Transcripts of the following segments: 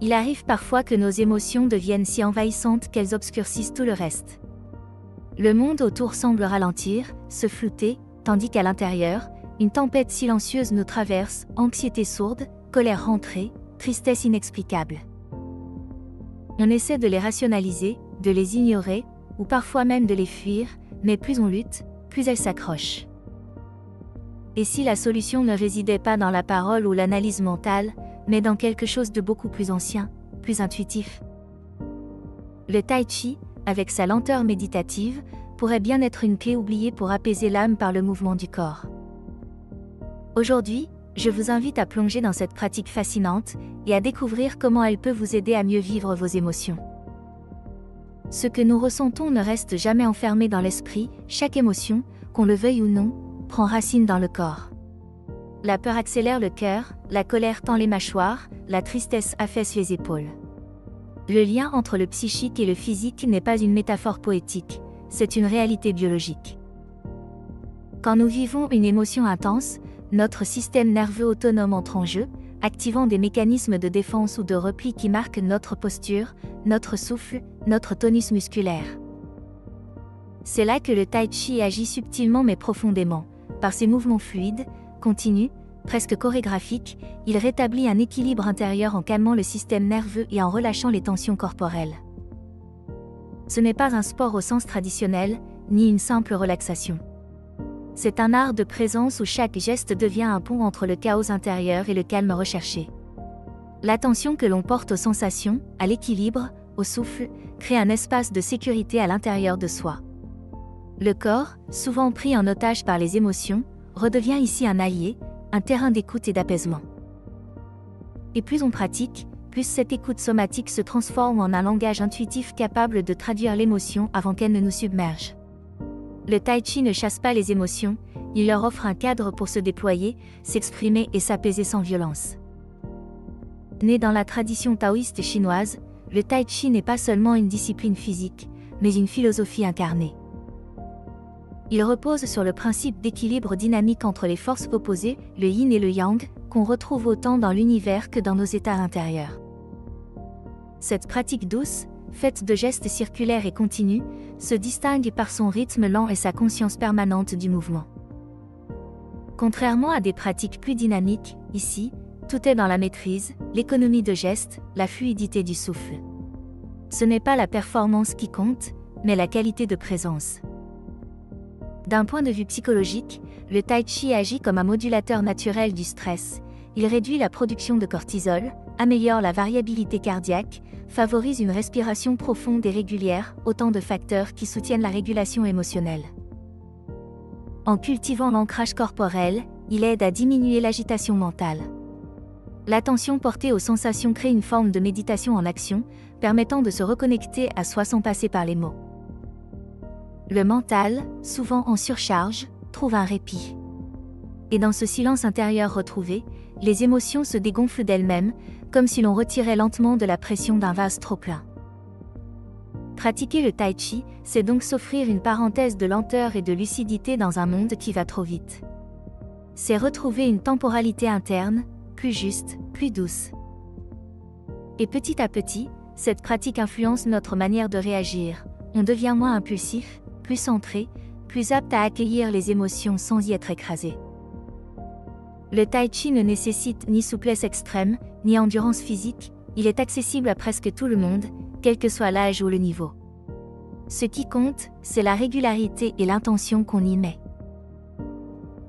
Il arrive parfois que nos émotions deviennent si envahissantes qu'elles obscurcissent tout le reste. Le monde autour semble ralentir, se flouter, tandis qu'à l'intérieur, une tempête silencieuse nous traverse, anxiété sourde, colère rentrée, tristesse inexplicable. On essaie de les rationaliser, de les ignorer, ou parfois même de les fuir, mais plus on lutte, plus elles s'accrochent. Et si la solution ne résidait pas dans la parole ou l'analyse mentale, mais dans quelque chose de beaucoup plus ancien, plus intuitif? Le tai chi, avec sa lenteur méditative, pourrait bien être une clé oubliée pour apaiser l'âme par le mouvement du corps. Aujourd'hui, je vous invite à plonger dans cette pratique fascinante et à découvrir comment elle peut vous aider à mieux vivre vos émotions. Ce que nous ressentons ne reste jamais enfermé dans l'esprit, chaque émotion, qu'on le veuille ou non, prend racine dans le corps. La peur accélère le cœur, la colère tend les mâchoires, la tristesse affaisse les épaules. Le lien entre le psychique et le physique n'est pas une métaphore poétique, c'est une réalité biologique. Quand nous vivons une émotion intense, notre système nerveux autonome entre en jeu, activant des mécanismes de défense ou de repli qui marquent notre posture, notre souffle, notre tonus musculaire. C'est là que le tai chi agit subtilement mais profondément. Par ses mouvements fluides, continus, presque chorégraphiques, il rétablit un équilibre intérieur en calmant le système nerveux et en relâchant les tensions corporelles. Ce n'est pas un sport au sens traditionnel, ni une simple relaxation. C'est un art de présence où chaque geste devient un pont entre le chaos intérieur et le calme recherché. L'attention que l'on porte aux sensations, à l'équilibre, au souffle, crée un espace de sécurité à l'intérieur de soi. Le corps, souvent pris en otage par les émotions, redevient ici un allié, un terrain d'écoute et d'apaisement. Et plus on pratique, plus cette écoute somatique se transforme en un langage intuitif capable de traduire l'émotion avant qu'elle ne nous submerge. Le tai chi ne chasse pas les émotions, il leur offre un cadre pour se déployer, s'exprimer et s'apaiser sans violence. Né dans la tradition taoïste chinoise, le tai chi n'est pas seulement une discipline physique, mais une philosophie incarnée. Il repose sur le principe d'équilibre dynamique entre les forces opposées, le yin et le yang, qu'on retrouve autant dans l'univers que dans nos états intérieurs. Cette pratique douce, faite de gestes circulaires et continus, se distingue par son rythme lent et sa conscience permanente du mouvement. Contrairement à des pratiques plus dynamiques, ici, tout est dans la maîtrise, l'économie de gestes, la fluidité du souffle. Ce n'est pas la performance qui compte, mais la qualité de présence. D'un point de vue psychologique, le tai chi agit comme un modulateur naturel du stress. Il réduit la production de cortisol, améliore la variabilité cardiaque, favorise une respiration profonde et régulière, autant de facteurs qui soutiennent la régulation émotionnelle. En cultivant l'ancrage corporel, il aide à diminuer l'agitation mentale. L'attention portée aux sensations crée une forme de méditation en action, permettant de se reconnecter à soi sans passer par les mots. Le mental, souvent en surcharge, trouve un répit. Et dans ce silence intérieur retrouvé, les émotions se dégonflent d'elles-mêmes, comme si l'on retirait lentement de la pression d'un vase trop plein. Pratiquer le tai chi, c'est donc s'offrir une parenthèse de lenteur et de lucidité dans un monde qui va trop vite. C'est retrouver une temporalité interne, plus juste, plus douce. Et petit à petit, cette pratique influence notre manière de réagir. On devient moins impulsif, plus centré, plus apte à accueillir les émotions sans y être écrasé. Le tai chi ne nécessite ni souplesse extrême, ni endurance physique, il est accessible à presque tout le monde, quel que soit l'âge ou le niveau. Ce qui compte, c'est la régularité et l'intention qu'on y met.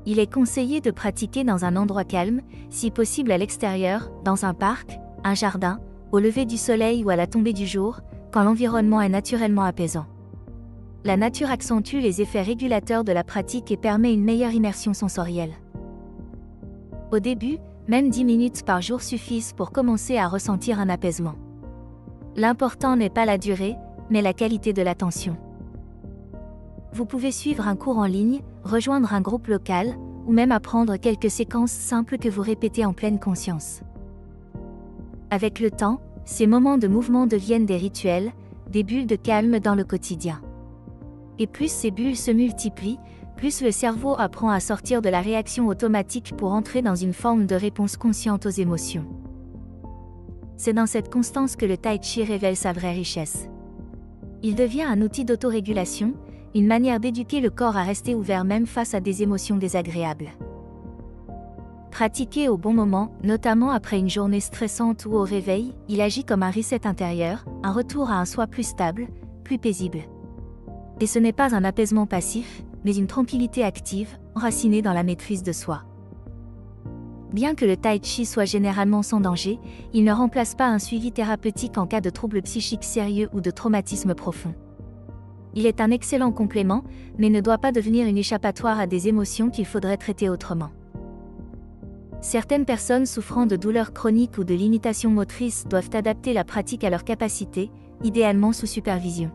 Il est conseillé de pratiquer dans un endroit calme, si possible à l'extérieur, dans un parc, un jardin, au lever du soleil ou à la tombée du jour, quand l'environnement est naturellement apaisant. La nature accentue les effets régulateurs de la pratique et permet une meilleure immersion sensorielle. Au début, même 10 minutes par jour suffisent pour commencer à ressentir un apaisement. L'important n'est pas la durée, mais la qualité de l'attention. Vous pouvez suivre un cours en ligne, rejoindre un groupe local, ou même apprendre quelques séquences simples que vous répétez en pleine conscience. Avec le temps, ces moments de mouvement deviennent des rituels, des bulles de calme dans le quotidien. Et plus ces bulles se multiplient, plus le cerveau apprend à sortir de la réaction automatique pour entrer dans une forme de réponse consciente aux émotions. C'est dans cette constance que le Tai Chi révèle sa vraie richesse. Il devient un outil d'autorégulation, une manière d'éduquer le corps à rester ouvert même face à des émotions désagréables. Pratiqué au bon moment, notamment après une journée stressante ou au réveil, il agit comme un reset intérieur, un retour à un soi plus stable, plus paisible. Et ce n'est pas un apaisement passif, mais une tranquillité active, enracinée dans la maîtrise de soi. Bien que le Tai Chi soit généralement sans danger, il ne remplace pas un suivi thérapeutique en cas de troubles psychiques sérieux ou de traumatisme profond. Il est un excellent complément, mais ne doit pas devenir une échappatoire à des émotions qu'il faudrait traiter autrement. Certaines personnes souffrant de douleurs chroniques ou de limitations motrices doivent adapter la pratique à leurs capacités, idéalement sous supervision.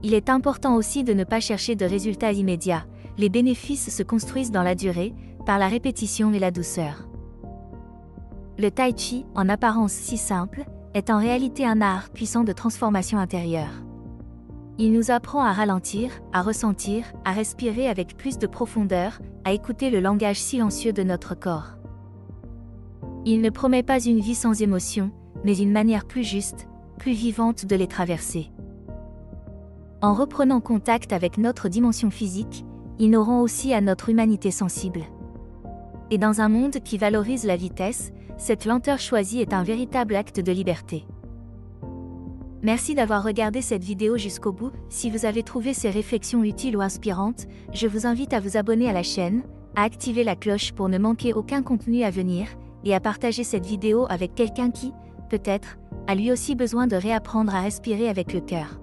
Il est important aussi de ne pas chercher de résultats immédiats. Les bénéfices se construisent dans la durée, par la répétition et la douceur. Le Tai Chi, en apparence si simple, est en réalité un art puissant de transformation intérieure. Il nous apprend à ralentir, à ressentir, à respirer avec plus de profondeur, à écouter le langage silencieux de notre corps. Il ne promet pas une vie sans émotions, mais une manière plus juste, plus vivante de les traverser. En reprenant contact avec notre dimension physique, ils n'auront aussi à notre humanité sensible. Et dans un monde qui valorise la vitesse, cette lenteur choisie est un véritable acte de liberté. Merci d'avoir regardé cette vidéo jusqu'au bout. Si vous avez trouvé ces réflexions utiles ou inspirantes, je vous invite à vous abonner à la chaîne, à activer la cloche pour ne manquer aucun contenu à venir, et à partager cette vidéo avec quelqu'un qui, peut-être, a lui aussi besoin de réapprendre à respirer avec le cœur.